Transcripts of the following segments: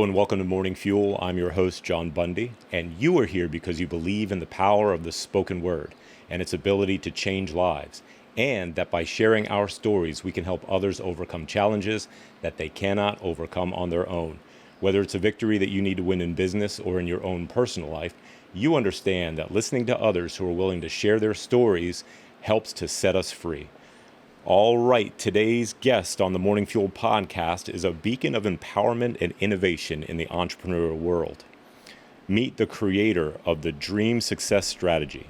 Hello and welcome to Morning Fuel. I'm your host, John Bundy, and you are here because you believe in the power of the spoken word and its ability to change lives, and that by sharing our stories, we can help others overcome challenges that they cannot overcome on their own. Whether it's a victory that you need to win in business or in your own personal life, you understand that listening to others who are willing to share their stories helps to set us free. All right, today's guest on the Morning Fuel podcast is a beacon of empowerment and innovation in the entrepreneurial world. Meet the creator of the Dream Success Strategy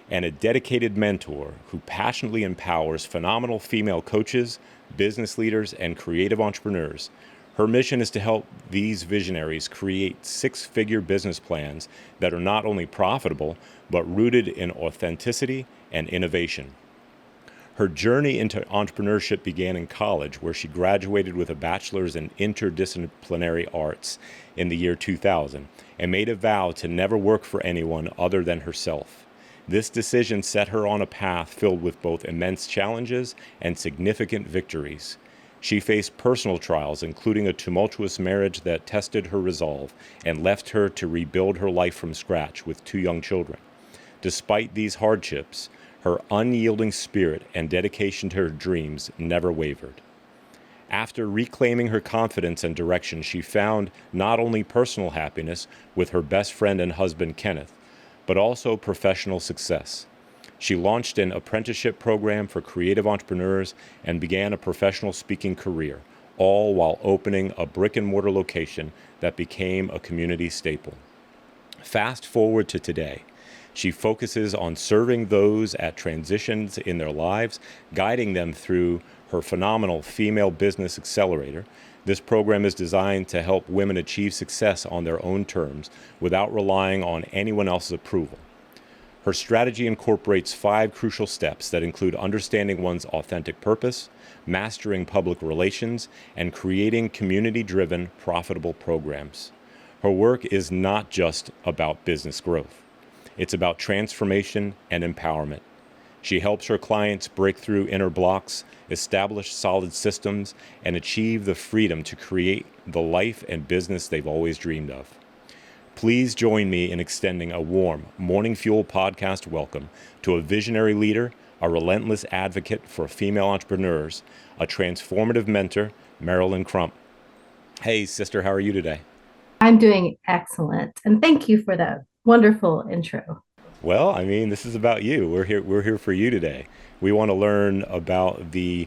and a dedicated mentor who passionately empowers phenomenal female coaches, business leaders, and creative entrepreneurs. Her mission is to help these visionaries create six-figure business plans that are not only profitable, but rooted in authenticity and innovation. Her journey into entrepreneurship began in college, where she graduated with a bachelor's in interdisciplinary arts in the year 2000 and made a vow to never work for anyone other than herself. This decision set her on a path filled with both immense challenges and significant victories. She faced personal trials, including a tumultuous marriage that tested her resolve and left her to rebuild her life from scratch with two young children. Despite these hardships, her unyielding spirit and dedication to her dreams never wavered. After reclaiming her confidence and direction, she found not only personal happiness with her best friend and husband, Kenneth, but also professional success. She launched an apprenticeship program for creative entrepreneurs and began a professional speaking career, all while opening a brick-and-mortar location that became a community staple. Fast forward to today. She focuses on serving those at transitions in their lives, guiding them through her phenomenal Female Business Accelerator. This program is designed to help women achieve success on their own terms without relying on anyone else's approval. Her strategy incorporates 5 crucial steps that include understanding one's authentic purpose, mastering public relations, and creating community-driven, profitable programs. Her work is not just about business growth. It's about transformation and empowerment. She helps her clients break through inner blocks, establish solid systems, and achieve the freedom to create the life and business they've always dreamed of. Please join me in extending a warm Morning Fuel podcast welcome to a visionary leader, a relentless advocate for female entrepreneurs, a transformative mentor, Marilen Crump. Hey, sister, how are you today? I'm doing excellent. And thank you for that wonderful intro. Well, I mean, this is about you. We're here for you today. We want to learn about the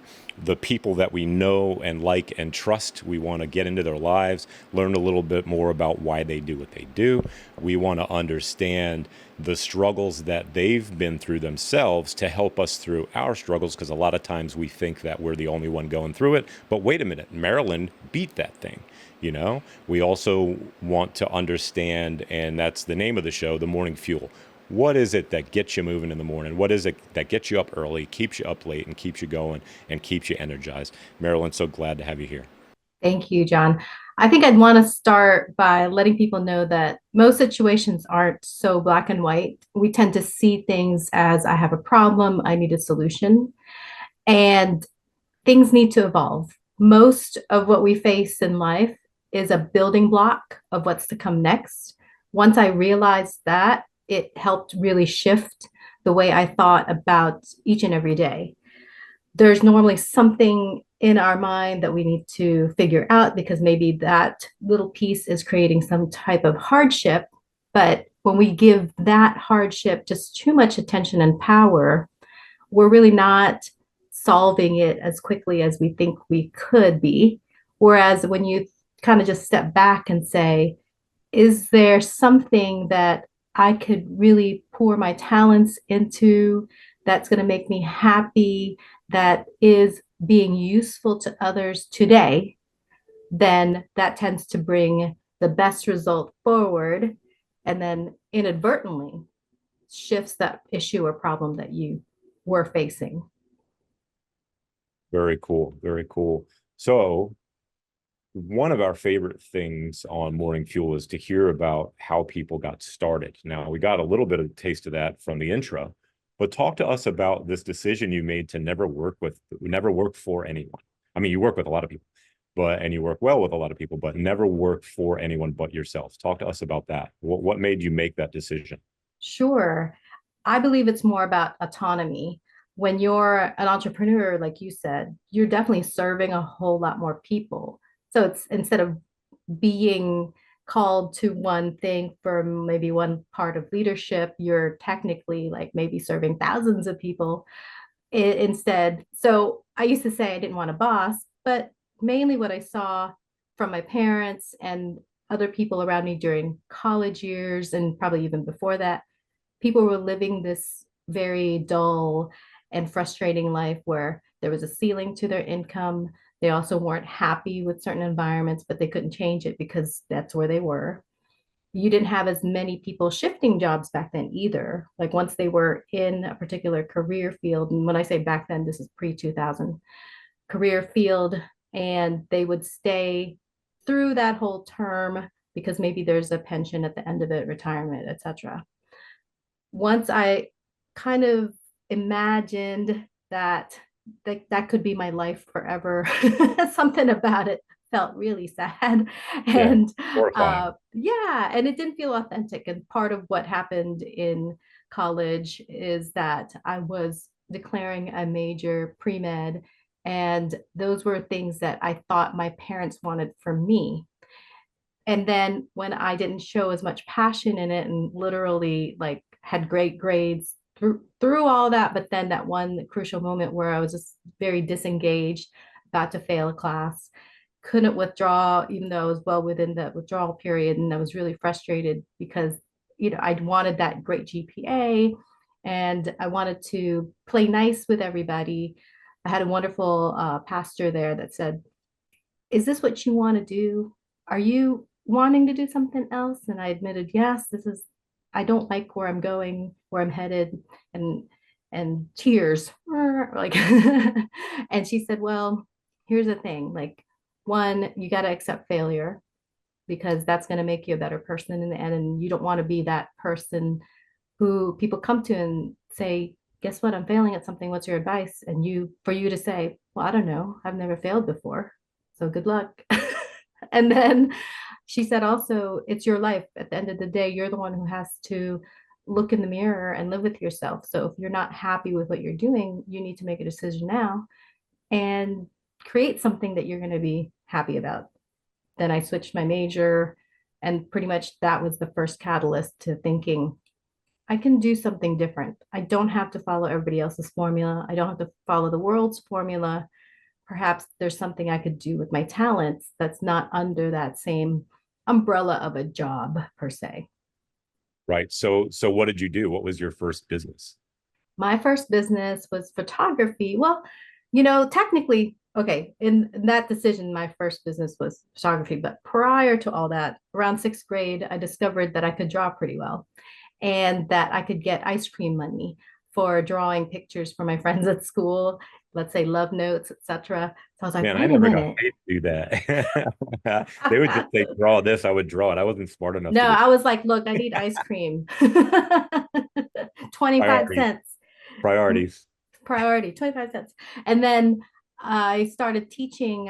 people that we know and like and trust. We want to get into their lives, learn a little bit more about why they do what they do. We want to understand the struggles that they've been through themselves to help us through our struggles, because a lot of times we think that we're the only one going through it. But wait a minute, Maryland beat that thing. We also want to understand, and that's the name of the show, The Morning Fuel. What is it that gets you moving in the morning? What is it that gets you up early, keeps you up late, and keeps you going and keeps you energized? Marilyn, so glad to have you here. Thank you, John. I think I'd want to start by letting people know that most situations aren't so black and white. We tend to see things as I have a problem, I need a solution, and things need to evolve. Most of what we face in life is a building block of what's to come next. Once I realized that, it helped really shift the way I thought about each and every day. There's normally something in our mind that we need to figure out because maybe that little piece is creating some type of hardship. But when we give that hardship just too much attention and power, we're really not solving it as quickly as we think we could be. Whereas when you kind of just step back and say, is there something that I could really pour my talents into that's going to make me happy, that is being useful to others today, then that tends to bring the best result forward and then inadvertently shifts that issue or problem that you were facing. Very cool. Very cool. So one of our favorite things on Morning Fuel is to hear about how people got started. Now, we got a little bit of a taste of that from the intro, but talk to us about this decision you made to never work for anyone. I mean, you work with a lot of people, but and you work well with a lot of people, but never work for anyone but yourself. Talk to us about that. What made you make that decision? Sure. I believe it's more about autonomy. When you're an entrepreneur, like you said, you're definitely serving a whole lot more people. So it's instead of being called to one thing for maybe one part of leadership, you're technically like maybe serving thousands of people instead. So I used to say I didn't want a boss, but mainly what I saw from my parents and other people around me during college years and probably even before that, people were living this very dull and frustrating life where there was a ceiling to their income. They also weren't happy with certain environments, but they couldn't change it because that's where they were. You didn't have as many people shifting jobs back then either. Like once they were in a particular career field, and when I say back then, this is pre 2000 career field, and they would stay through that whole term because maybe there's a pension at the end of it, retirement, etc. Once I kind of imagined that that could be my life forever, something about it felt really sad. Yeah, And horrifying. yeah, and it didn't feel authentic. And part of what happened in college is that I was declaring a major pre-med, and those were things that I thought my parents wanted for me. And then when I didn't show as much passion in it and literally like had great grades through all that, but then that one crucial moment where I was just very disengaged, about to fail a class, couldn't withdraw, even though I was well within the withdrawal period, and I was really frustrated because I wanted that great GPA and I wanted to play nice with everybody. I had a wonderful pastor there that said, "Is this what you want to do? Are you wanting to do something else?" And I admitted, yes, I don't like where I'm going, where I'm headed, and tears, like, and she said, well, here's the thing, like, one, you got to accept failure because that's going to make you a better person in the end. And you don't want to be that person who people come to and say, guess what? I'm failing at something. What's your advice? And for you to say, well, I don't know. I've never failed before. So good luck. And then she said also, it's your life. At the end of the day, you're the one who has to look in the mirror and live with yourself. So if you're not happy with what you're doing, you need to make a decision now and create something that you're going to be happy about. Then I switched my major, and pretty much that was the first catalyst to thinking I can do something different. I don't have to follow everybody else's formula. I don't have to follow the world's formula. Perhaps there's something I could do with my talents that's not under that same umbrella of a job per se. Right. So what did you do? What was your first business? My first business was photography. Well, technically, okay, in that decision, my first business was photography. But prior to all that, around sixth grade, I discovered that I could draw pretty well and that I could get ice cream money for drawing pictures for my friends at school, let's say love notes, etc. So I was like, Man, I wait a never got minute. paid to do that. They would just say, draw this, I would draw it. I wasn't smart enough No, to get I was like, look, I need ice cream. 25 priorities. cents. Priorities. Priority, 25 cents. And then I started teaching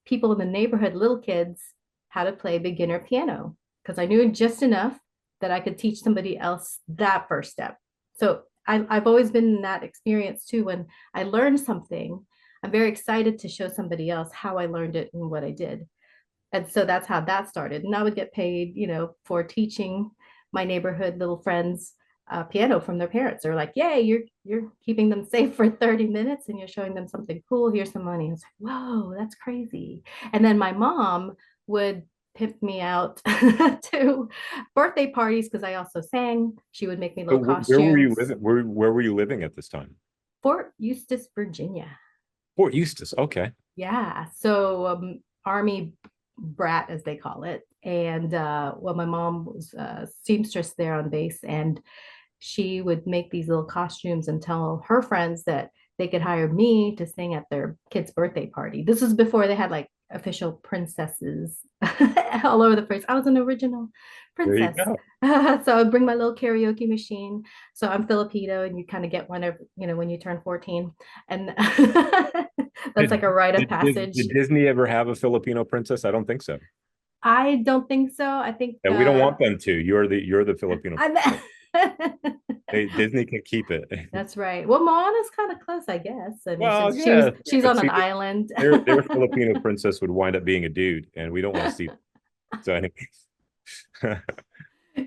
people in the neighborhood, little kids, how to play beginner piano because I knew just enough that I could teach somebody else that first step. So I've always been in that experience too. When I learned something, I'm very excited to show somebody else how I learned it and what I did. And so that's how that started. And I would get paid, for teaching my neighborhood little friends piano from their parents. They're like, "Yay, you're keeping them safe for 30 minutes and you're showing them something cool. Here's some money." I was like, "Whoa, that's crazy." And then my mom would pimp me out to birthday parties because I also sang. She would make me So little where were you costumes. living? Where were you living at this time? Fort Eustis, Virginia. Fort Eustis. Okay. Yeah. So Army brat, as they call it. And well, my mom was a seamstress there on base, and she would make these little costumes and tell her friends that they could hire me to sing at their kid's birthday party. This was before they had like official princesses all over the place. I was an original There you princess. go. So I'd bring my little karaoke machine. So I'm Filipino, and you kind of get one of, when you turn 14. And that's like a rite of passage. Did Disney ever have a Filipino princess? I don't think so. I don't think so. I think Yeah, we don't want them to. You're the Filipino. I'm Disney can keep it. That's right. Well, Moana's kind of close, I guess. I mean, Well, since yeah, she's but on see, an island. their Filipino princess would wind up being a dude, and we don't want to see that. So anyways.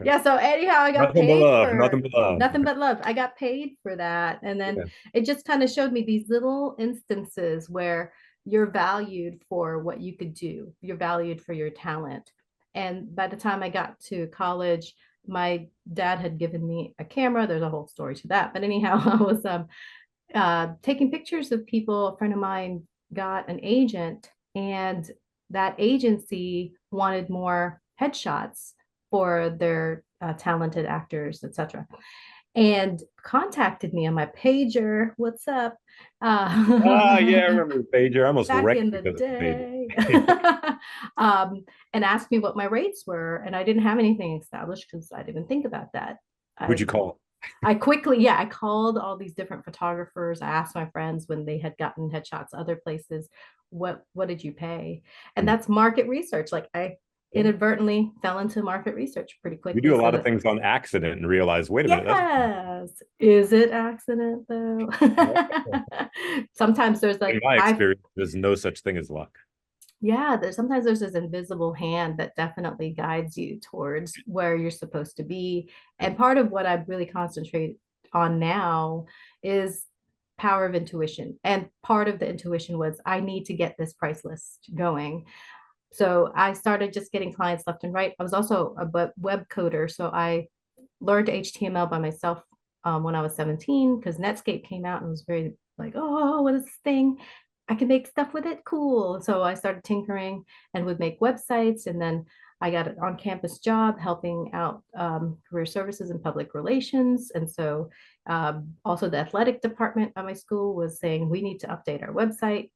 Yeah, so anyhow, I got Nothing but paid love, for nothing but love. nothing but love. I got paid for that. And then Yeah. it just kind of showed me these little instances where you're valued for what you could do. You're valued for your talent. And by the time I got to college, my dad had given me a camera. There's a whole story to that. But anyhow, I was taking pictures of people. A friend of mine got an agent, and that agency wanted more headshots for their talented actors, etc., and contacted me on my pager. What's up? Yeah, I remember the pager. I almost Back wrecked in the because of the day. pager. And asked me what my rates were, and I didn't have anything established because I didn't even think about that. Who'd you call? I quickly, I called all these different photographers. I asked my friends when they had gotten headshots other places, what did you pay? And that's market research. Like I inadvertently fell into market research pretty quickly. We do a lot of things on accident and realize, wait a minute. Yes. Is it accident though? Sometimes there's like, In my experience, there's no such thing as luck. yeah, sometimes there's this invisible hand that definitely guides you towards where you're supposed to be. And part of what I really concentrate on now is power of intuition. And part of the intuition was I need to get this price list going. So I started just getting clients left and right. I was also a web coder, so I learned HTML by myself when I was 17 because Netscape came out and was very like, oh, what is this thing? I can make stuff with it. Cool. So I started tinkering and would make websites. And then I got an on-campus job helping out career services and public relations. And so also the athletic department at my school was saying, we need to update our website,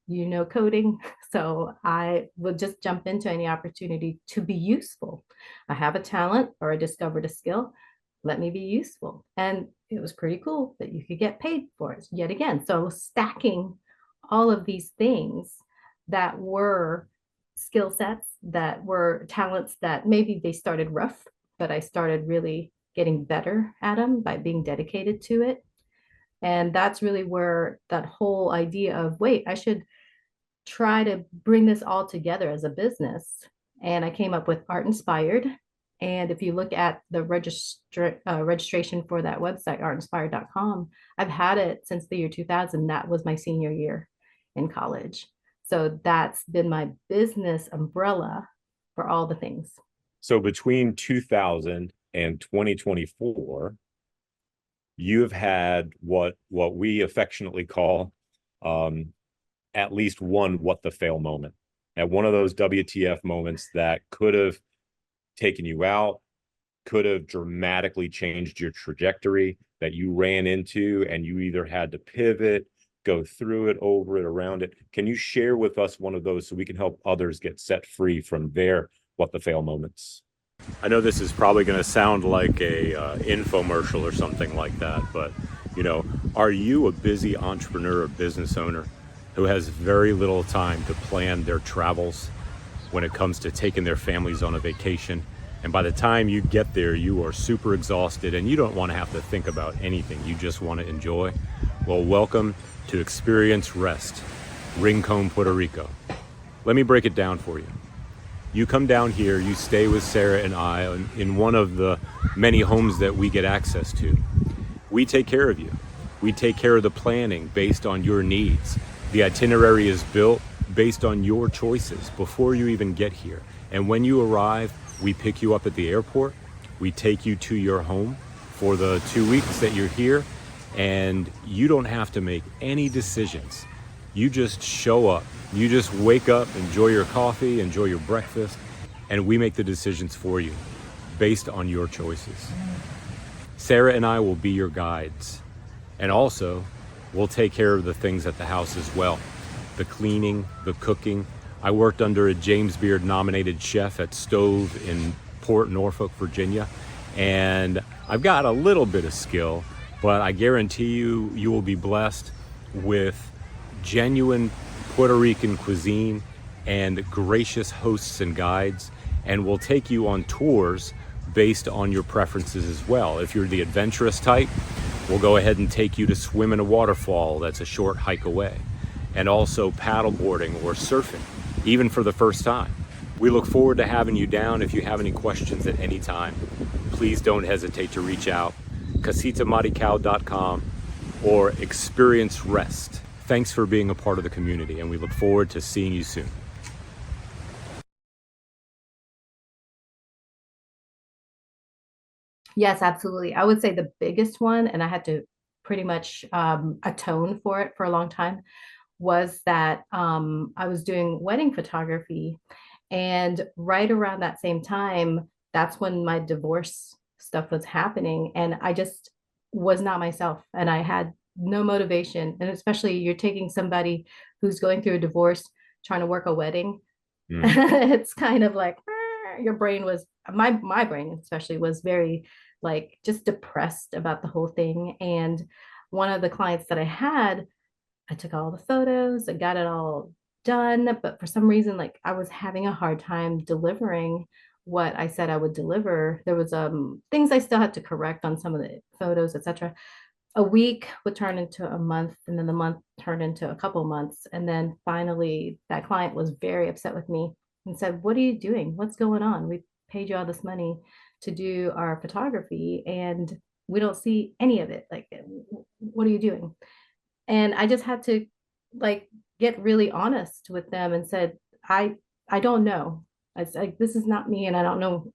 coding. So I would just jump into any opportunity to be useful. I have a talent or I discovered a skill. Let me be useful. And it was pretty cool that you could get paid for it yet again. So stacking all of these things that were skill sets, that were talents that maybe they started rough, but I started really getting better at them by being dedicated to it. And that's really where that whole idea of, wait, I should try to bring this all together as a business. And I came up with ARTINSPIRED. And if you look at the registration for that website, artinspired.com, I've had it since the year 2000. That was my senior year in college. So that's been my business umbrella for all the things. So between 2000 and 2024, you have had what we affectionately call at least one what the fail moment. At one of those WTF moments that could have taken you out, could have dramatically changed your trajectory, that you ran into and you either had to pivot, go through it, over it, around it. Can you share with us one of those so we can help others get set free from their what the fail moments? I know this is probably going to sound like a infomercial or something like that, but are you a busy entrepreneur or business owner who has very little time to plan their travels when it comes to taking their families on a vacation? And by the time you get there, you are super exhausted and you don't want to have to think about anything. You just want to enjoy. Well, welcome to Experience Rest, Rincon, Puerto Rico. Let me break it down for you. You come down here, you stay with Sarah and I in one of the many homes that we get access to. We take care of you. We take care of the planning based on your needs. The itinerary is built based on your choices before you even get here. And when you arrive, we pick you up at the airport. We take you to your home for the 2 weeks that you're here, and you don't have to make any decisions. You just show up. You just wake up, enjoy your coffee, enjoy your breakfast, and we make the decisions for you based on your choices. Sarah and I will be your guides. And also, we'll take care of the things at the house as well. The cleaning, the cooking. I worked under a James Beard nominated chef at Stove in Port Norfolk, Virginia, and I've got a little bit of skill, but I guarantee you, you will be blessed with genuine Puerto Rican cuisine and gracious hosts and guides, and we'll take you on tours based on your preferences as well. If you're the adventurous type, we'll go ahead and take you to swim in a waterfall that's a short hike away, and also paddleboarding or surfing, even for the first time. We look forward to having you down. If you have any questions at any time, please don't hesitate to reach out. CasitaMaricao.com or Experience Rest. Thanks for being a part of the community, and we look forward to seeing you soon. Yes, absolutely. I would say the biggest one, and I had to pretty much atone for it for a long time, was that I was doing wedding photography. And right around that same time, that's when my divorce stuff was happening. And I just was not myself. And I had no motivation. And especially you're taking somebody who's going through a divorce, trying to work a wedding. Mm. It's kind of like your brain was my brain especially was very like just depressed about the whole thing. And one of the clients that I had, I took all the photos, I got it all done, but for some reason, like I was having a hard time delivering what I said I would deliver. There was things I still had to correct on some of the photos, etc. A week would turn into a month, and then the month turned into a couple months. And then finally, that client was very upset with me and said, "What are you doing? What's going on? We paid you all this money to do our photography, and we don't see any of it. Like, what are you doing?" And I just had to like get really honest with them and said, I don't know. It's like this is not me, and I don't know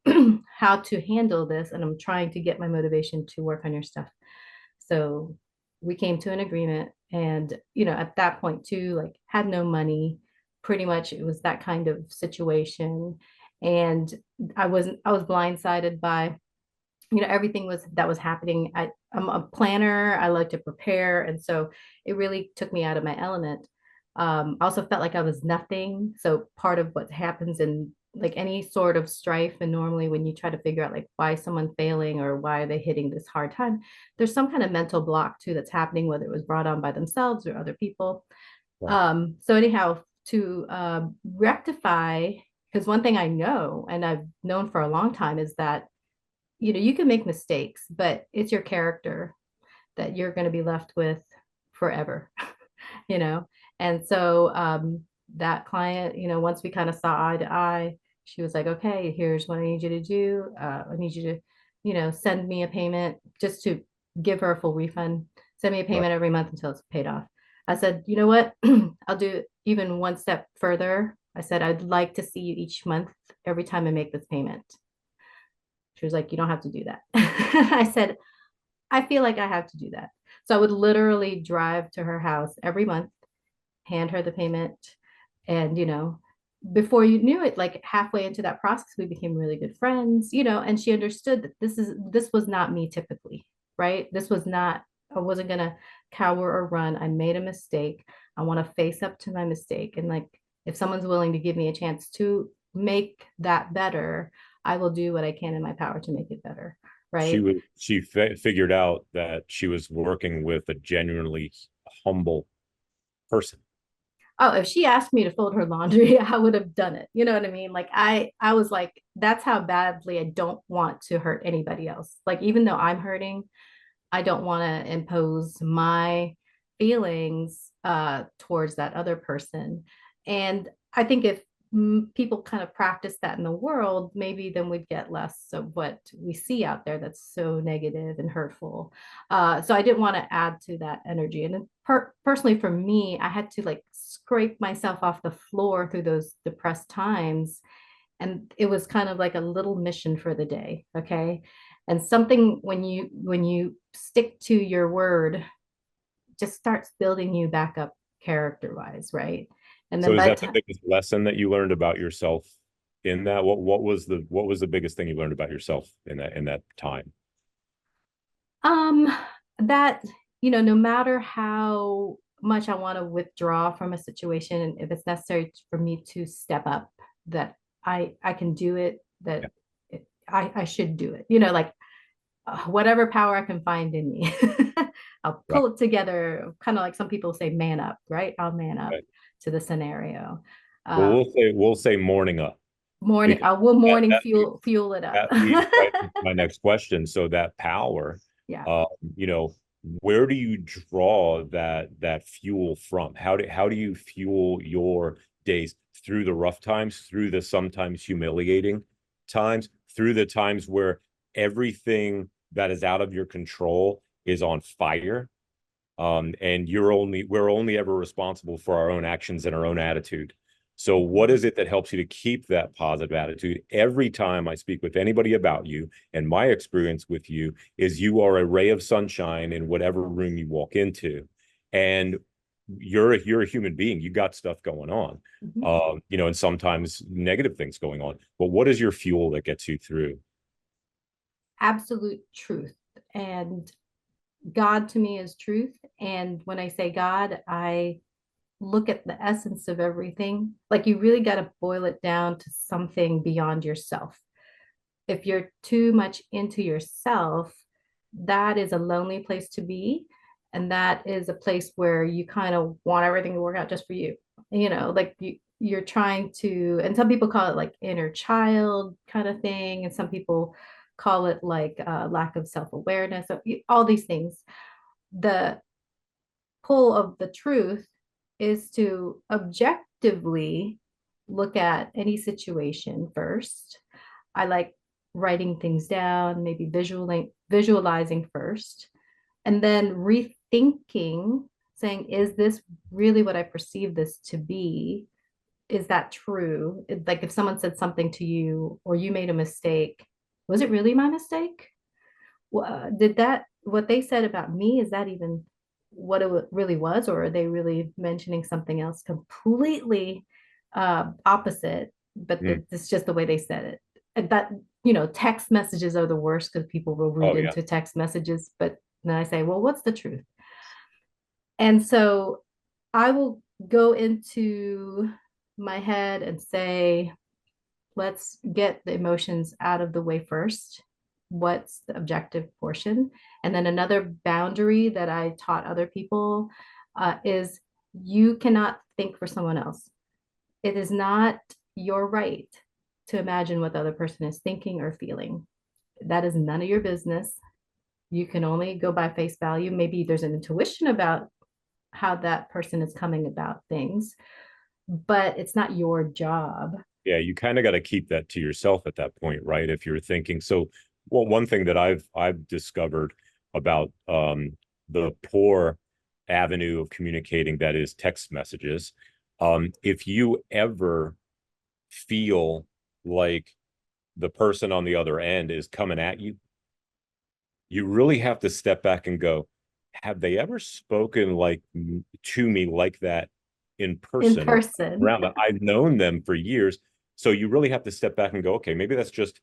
how to handle this, and I'm trying to get my motivation to work on your stuff. So we came to an agreement, and at that point too, like had no money. Pretty much it was that kind of situation. And I was blindsided by everything that was happening. I'm a planner. I like to prepare, and so it really took me out of my element. I also felt like I was nothing. So part of what happens in like any sort of strife, and normally when you try to figure out like why is someone failing or why are they hitting this hard time, there's some kind of mental block too that's happening, whether it was brought on by themselves or other people. Right. So anyhow, to rectify, because one thing I know and I've known for a long time is that you can make mistakes, but it's your character that you're going to be left with forever, you know? And so that client, once we kind of saw eye to eye, she was like, okay, here's what I need you to do. I need you to, send me a payment just to give her a full refund. Send me a Right. payment every month until it's paid off. I said, you know what? I'll do even one step further. I said, I'd like to see you each month every time I make this payment. She was like, you don't have to do that. I said, I feel like I have to do that. So I would literally drive to her house every month, hand her the payment. And, before you knew it, like halfway into that process, we became really good friends, and she understood that this was not me typically, right? This was not, I wasn't going to cower or run. I made a mistake. I want to face up to my mistake. And like, if someone's willing to give me a chance to make that better, I will do what I can in my power to make it better. Right. She figured out that she was working with a genuinely humble person. Oh, if she asked me to fold her laundry, I would have done it. You know what I mean? Like I was like, that's how badly I don't want to hurt anybody else. Like even though I'm hurting, I don't want to impose my feelings towards that other person. And I think if people kind of practice that in the world, maybe then we'd get less of what we see out there that's so negative and hurtful. So I didn't want to add to that energy. And then personally for me, I had to like scrape myself off the floor through those depressed times. And it was kind of like a little mission for the day. Okay. And something when you stick to your word just starts building you back up character wise, right? And So then is by the that the time biggest lesson that you learned about yourself in that? What was the biggest thing you learned about yourself in that time? um that no matter how much I want to withdraw from a situation, and if it's necessary for me to step up, that I can do it, that I should do it. Like whatever power I can find in me, I'll Right. pull it together. Kind of like some people say, man up, right? I'll man up Right. to the scenario. Well, Uh, we'll say morning up, morning, because I will that morning that leads, fuel it up. that leads right into my next question. So that power, Yeah. uh, you know, where do you draw that fuel from? How do you fuel your days through the rough times, through the sometimes humiliating times, through the times where everything that is out of your control is on fire? And we're only ever responsible for our own actions and our own attitude. So what is it that helps you to keep that positive attitude? Every time I speak with anybody about you, and my experience with you is you are a ray of sunshine in whatever room you walk into. And you're a human being. You got stuff going on. Mhm. And sometimes negative things going on. But what is your fuel that gets you through? Absolute truth. And God to me is truth. And when I say God, I look at the essence of everything. Like you really got to boil it down to something beyond yourself. If you're too much into yourself, that is a lonely place to be. And that is a place where you kind of want everything to work out just for you. Like you're trying to, and some people call it like inner child kind of thing. And some people call it like lack of self-awareness. So all these things. The pull of the truth is to objectively look at any situation first. I like writing things down, maybe visualizing first, and then rethinking, saying, is this really what I perceive this to be? Is that true? Like if someone said something to you or you made a mistake, was it really my mistake? Did that what they said about me, is that even what it really was, or are they really mentioning something else completely opposite, but Mm. it's just the way they said it? And that, text messages are the worst because people will read Oh yeah. into text messages, but then I say, well, what's the truth? And so I will go into my head and say, let's get the emotions out of the way first. What's the objective portion? And then another boundary that I taught other people is you cannot think for someone else. It is not your right to imagine what the other person is thinking or feeling. That is none of your business. You can only go by face value. Maybe there's an intuition about how that person is coming about things, but it's not your job. Yeah, you kind of got to keep that to yourself at that point, right? If you're thinking so. Well, one thing that I've discovered about the poor avenue of communicating, that is text messages. If you ever feel like the person on the other end is coming at you, you really have to step back and go, have they ever spoken like to me like that in In person or person. around? I've known them for years. So you really have to step back and go, okay, maybe that's just,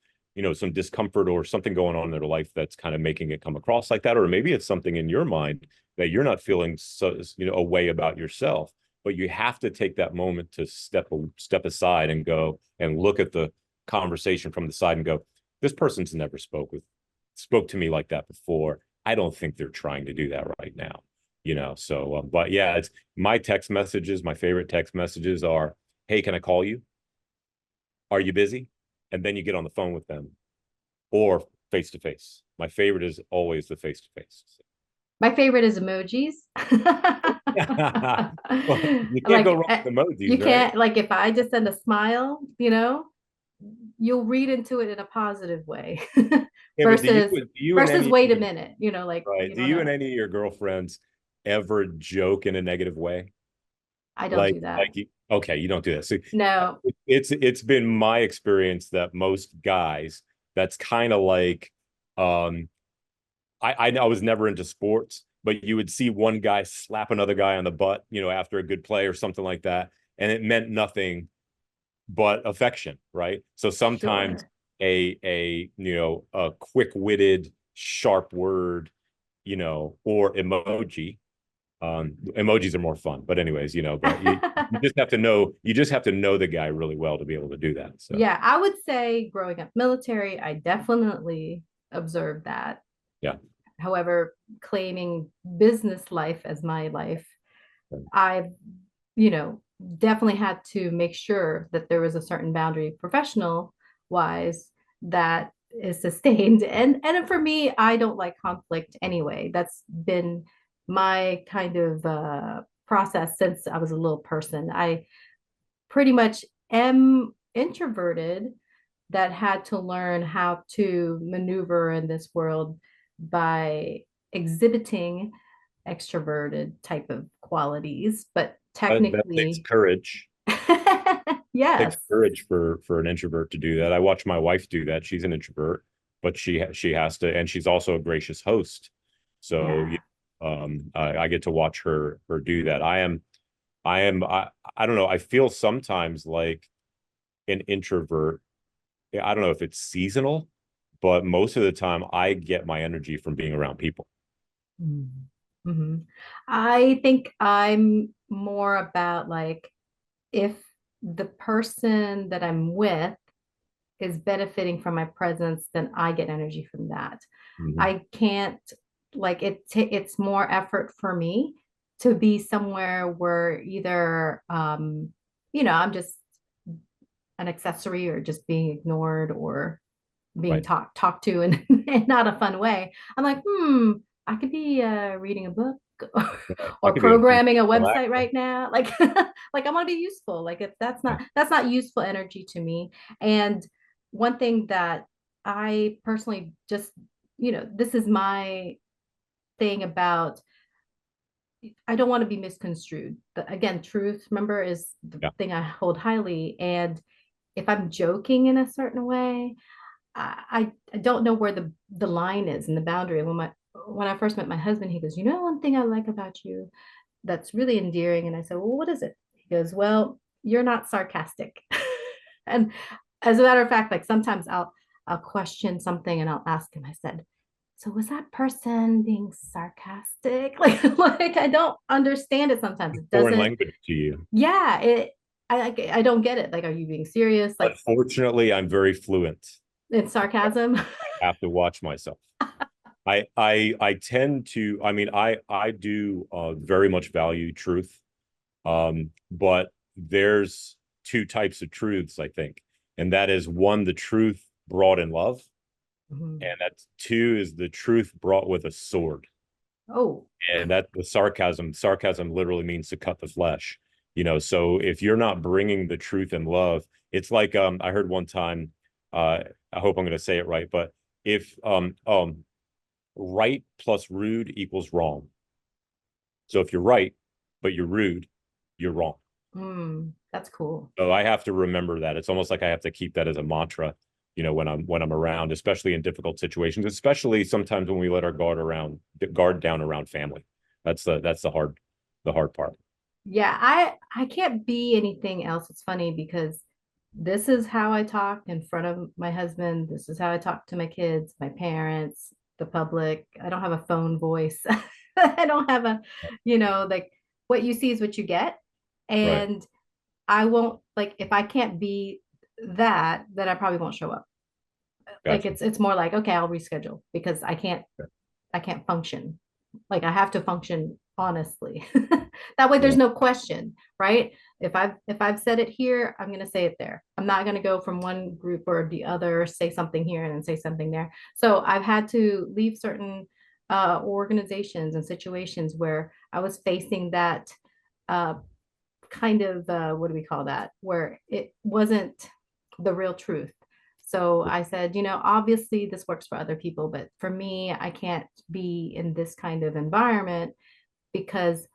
some discomfort or something going on in their life that's kind of making it come across like that. Or maybe it's something in your mind that you're not feeling so, a way about yourself. But you have to take that moment to step aside and go and look at the conversation from the side and go, this person's never spoke to me like that before. I don't think they're trying to do that right now, So, but yeah, it's my text messages. My favorite text messages are, "Hey, can I call you? Are you busy?" And then you get on the phone with them, or face to face. My favorite is always the face to face. My favorite is emojis. Well, you can't go Like wrong with you emojis, right? can't, like if I just send a smile, you'll read into it in a positive way Yeah, but do you versus do you and versus any wait a minute, like right? you Do don't you and know. any of your girlfriends ever joke in a negative way? I don't Like, do that. okay, you don't do that. So No. it's been my experience that most guys, that's kind of like, um, I was never into sports, but you would see one guy slap another guy on the butt, after a good play or something like that, and it meant nothing but affection, right? So sometimes Sure. a quick-witted, sharp word or emoji. Emojis are more fun, but anyways, but you just have to know the guy really well to be able to do that. So Yeah, I would say growing up military, I definitely observed that. yeah. However, claiming business life as my life, I've, you know, definitely had to make sure that there was a certain boundary professional wise that is sustained. And for me, I don't like conflict anyway. That's been my kind of process since I was a little person. I pretty much am introverted that had to learn how to maneuver in this world by exhibiting extroverted type of qualities, but That takes technically, courage. yes. Takes courage for an introvert to do that. I watch my wife do that. She's an introvert, but she has to, and she's also a gracious host. So Yeah. I get to watch her do that. I don't know. I feel sometimes like an introvert. I don't know if it's seasonal, but most of the time I get my energy from being around people. Mm-hmm. I think I'm more about like if the person that I'm with is benefiting from my presence, then I get energy from that. Mhm. I can't like it's more effort for me to be somewhere where either I'm just an accessory or just being ignored or being Right. talked to in, in not a fun way. I'm like, I could be reading a book Right. I or could be a programming a website relaxing. right now. Like, like I want to be useful. Like if that's not useful energy to me. And one thing that I personally just, this is my thing about I don't want to be misconstrued. But again, truth, remember, is the Yeah. thing I hold highly. And if I'm joking in a certain way, I don't know where the line is and the boundary. When I first met my husband, he goes, one thing I like about you that's really endearing. And I said, well, what is it? He goes, well, you're not sarcastic. And as a matter of fact, like sometimes I'll question something and I'll ask him, I said, so was that person being sarcastic? Like I don't understand it sometimes. It Foreign doesn't, language to you. yeah, I don't get it. Like, are you being serious? Like Unfortunately, I'm very fluent. it's sarcasm. I have to watch myself. I tend to, I mean, I do very much value truth. But there's two types of truths, I think. And that is one, the truth brought in love, Mhm. and that's two is the truth brought with a sword. Oh, And that the sarcasm literally means to cut the flesh. So if you're not bringing the truth and love, it's like I heard one time, I hope I'm going to say it right, but if right plus rude equals wrong. So if you're right but you're rude, you're wrong. that's cool. So I have to remember that. It's almost like I have to keep that as a mantra, when I'm around, especially in difficult situations, especially sometimes when we let our guard down around family. That's the hard part. Yeah, I can't be anything else. It's funny because this is how I talk in front of my husband. This is how I talk to my kids, my parents, the public. I don't have a phone voice. I don't have like what you see is what you get. Right. And I won't like if I can't be that, then I probably won't show up. Like Gotcha. it's more like, okay, I'll reschedule because I can't function. Like I have to function honestly. That way Yeah. there's no question, right? If I've said it here, I'm gonna say it there. I'm not gonna go from one group or the other, say something here and then say something there. So I've had to leave certain organizations and situations where I was facing that uh, kind of what do we call that? Where it wasn't the real truth. So I said, obviously this works for other people, but for me, I can't be in this kind of environment because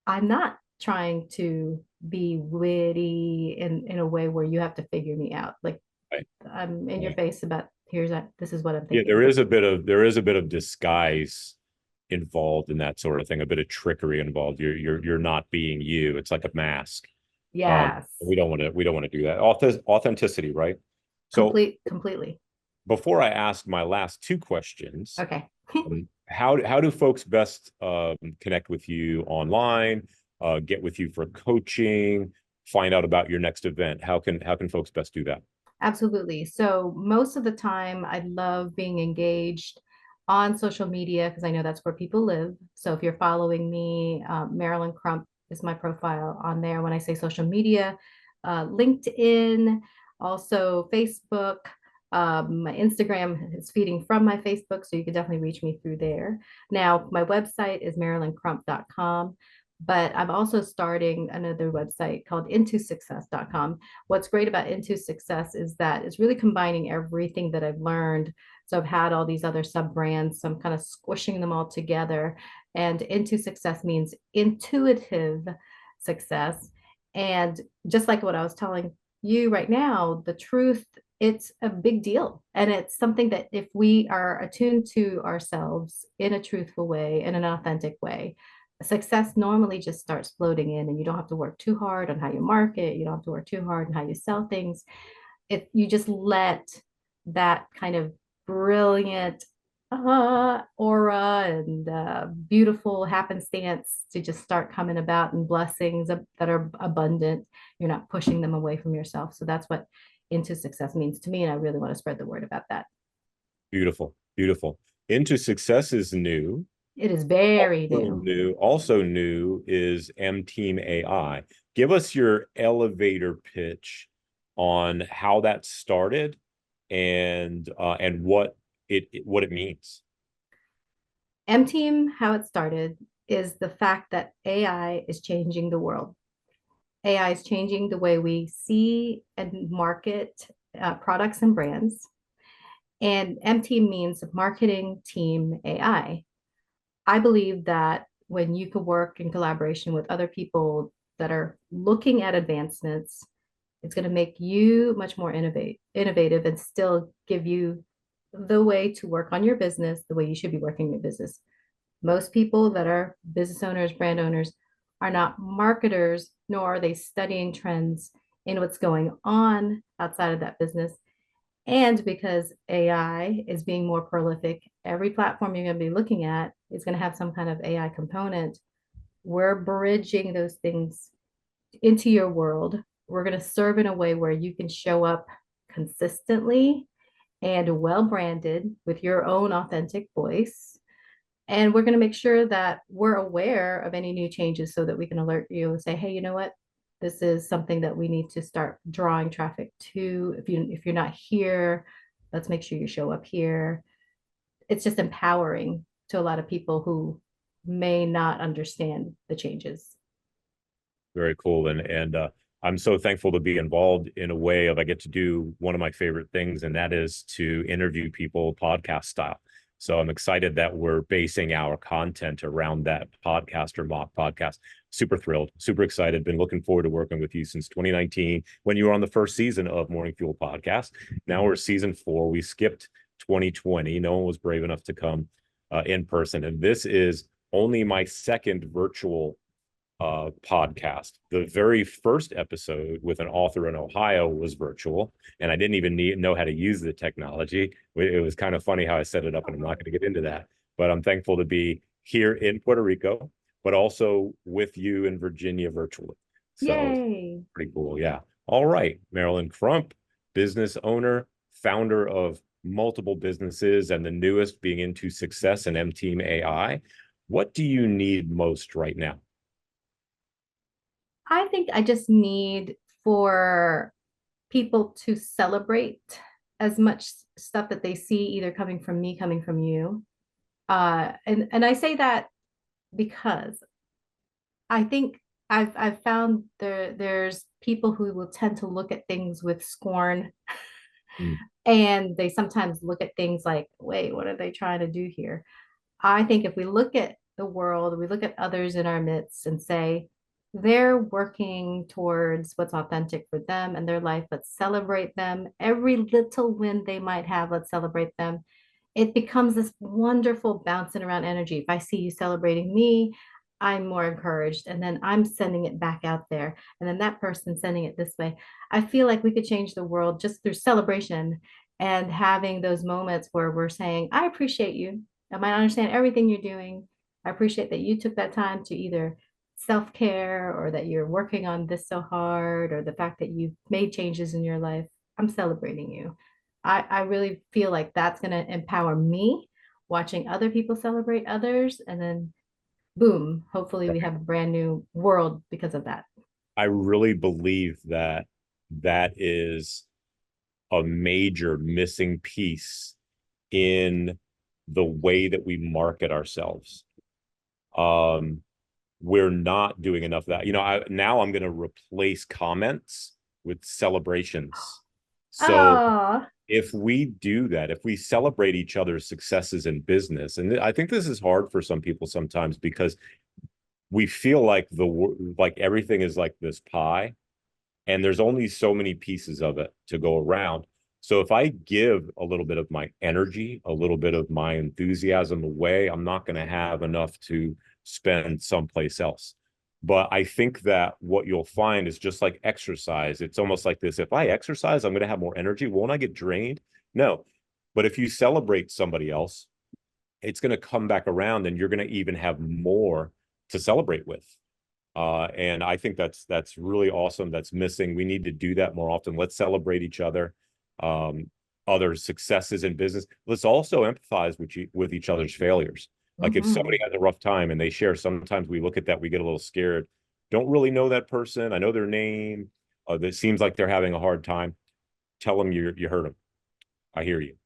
I'm not trying to be witty in a way where you have to figure me out. Like Right. I'm in your Right. face about this is what I'm Yeah, thinking. there is a bit of disguise involved in that sort of thing, a bit of trickery involved. You're not being you. It's like a mask. Yes. We don't want to do that. Authenticity, right? So Completely. before I ask my last two questions, Okay. how do folks best connect with you online, get with you for coaching, find out about your next event? How can folks best do that? Absolutely. So most of the time, I love being engaged on social media because I know that's where people live. So if you're following me, Marilen Crump is my profile on there. When I say social media, LinkedIn, also Facebook. My Instagram is feeding from my Facebook, so you can definitely reach me through there. Now, my website is marilencrump.com, but I'm also starting another website called intosuccess.com. What's great about Into Success is that it's really combining everything that I've learned. So I've had all these other sub brands, so I'm kind of squishing them all together. And Into Success means intuitive success. And just like what I was telling you right now, the truth, it's a big deal. And it's something that if we are attuned to ourselves in a truthful way, in an authentic way, success normally just starts floating in, and you don't have to work too hard on how you market. You don't have to work too hard on how you sell things. If you just let that kind of brilliant aura and beautiful happenstance to just start coming about, and blessings that are abundant, you're not pushing them away from yourself. So that's what into success means to me, and I really want to spread the word about that. Beautiful, beautiful. Into Success is new. It is very Also new. new, also new is M Team AI. Give us your elevator pitch on how that started and what it means. M Team, how it started is the fact that AI is changing the world. AI is changing the way we see and market products and brands. And M Team means Marketing Team AI. I believe that when you can work in collaboration with other people that are looking at advancements, it's going to make you much more innovative and still give you the way to work on your business the way you should be working your business. Most people that are business owners, brand owners, are not marketers, nor are they studying trends in what's going on outside of that business. And because AI is being more prolific, every platform you're going to be looking at is going to have some kind of AI component. We're bridging those things into your world. We're going to serve in a way where you can show up consistently and well branded with your own authentic voice. And we're going to make sure that we're aware of any new changes so that we can alert you and say, hey, you know what? This is something that we need to start drawing traffic to. If you're not here, let's make sure you show up here. It's just empowering to a lot of people who may not understand the changes. Very cool. And I'm so thankful to be involved in a way of I get to do one of my favorite things, and that is to interview people podcast style. So I'm excited that we're basing our content around that podcast or mock podcast. Super thrilled, super excited. Been looking forward to working with you since 2019 when you were on the first season of Morning Fuel Podcast. Now we're season 4. We skipped 2020. No one was brave enough to come in person. And this is only my second virtual podcast. The very first episode with an author in Ohio was virtual, and I didn't even know how to use the technology. It was kind of funny how I set it up, and I'm not going to get into that. But I'm thankful to be here in Puerto Rico, but also with you in Virginia virtually. So it's Yay. pretty cool. Yeah. All right. Marilen Crump, business owner, founder of multiple businesses, and the newest being Into Success and M Team AI. What do you need most right now? I think I just need for people to celebrate as much stuff that they see either coming from me, coming from you. And I say that because I think I've found there's people who will tend to look at things with scorn, Mm. and they sometimes look at things like, wait, what are they trying to do here? I think if we look at the world, we look at others in our midst and say, they're working towards what's authentic for them and their life. Let's celebrate them. Every little win they might have, let's celebrate them. It becomes this wonderful bouncing around energy. If I see you celebrating me, I'm more encouraged. And then I'm sending it back out there. And then that person sending it this way. I feel like we could change the world just through celebration and having those moments where we're saying, I appreciate you. I might not understand everything you're doing. I appreciate that you took that time to either self-care or that you're working on this so hard or the fact that you've made changes in your life. I'm celebrating you. I really feel like that's going to empower me watching other people celebrate others. And then, boom, hopefully we have a brand new world because of that. I really believe that that is a major missing piece in the way that we market ourselves. Um, we're not doing enough of that. Now I'm going to replace comments with celebrations. So Oh, if we do that, if we celebrate each other's successes in business, and I think this is hard for some people sometimes because we feel like everything is like this pie, and there's only so many pieces of it to go around. So if I give a little bit of my energy, a little bit of my enthusiasm away, I'm not going to have enough to spend someplace else. But I think that what you'll find is just like exercise. It's almost like this. If I exercise, I'm going to have more energy. Won't I get drained? No. But if you celebrate somebody else, it's going to come back around and you're going to even have more to celebrate with. And I think that's really awesome. That's missing. We need to do that more often. Let's celebrate each other, um, other successes in business. Let's also empathize with each other's failures. Like if somebody mhm. has a rough time and they share, sometimes we look at that, we get a little scared. Don't really know that person. I know their name. That seems like they're having a hard time. Tell them you hurt them. I hear you.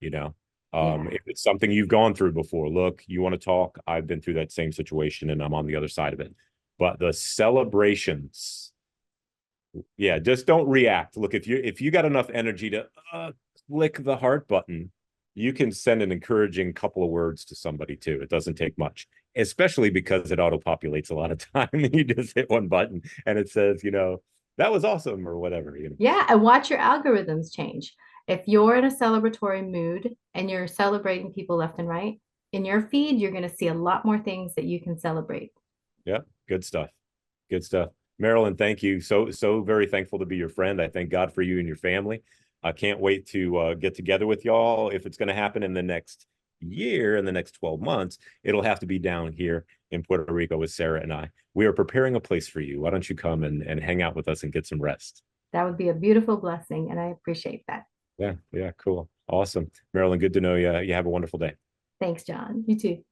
You know, Yeah. if it's something you've gone through before, look, you want to talk, I've been through that same situation and I'm on the other side of it. But the celebrations, yeah, just don't react. Look, if you got enough energy to click the heart button, you can send an encouraging couple of words to somebody too. It doesn't take much, especially because it auto populates a lot of time. You just hit one button and it says, that was awesome or whatever. Yeah, and watch your algorithms change. If you're in a celebratory mood and you're celebrating people left and right, in your feed, you're going to see a lot more things that you can celebrate. Yeah, good stuff. Good stuff. Marilen, thank you. So very thankful to be your friend. I thank God for you and your family. I can't wait to get together with y'all. If it's going to happen in the next year, in the next 12 months, it'll have to be down here in Puerto Rico with Sarah and I. We are preparing a place for you. Why don't you come and hang out with us and get some rest? That would be a beautiful blessing, and I appreciate that. Yeah, cool. Awesome. Marilen, good to know you. You have a wonderful day. Thanks, John. You too.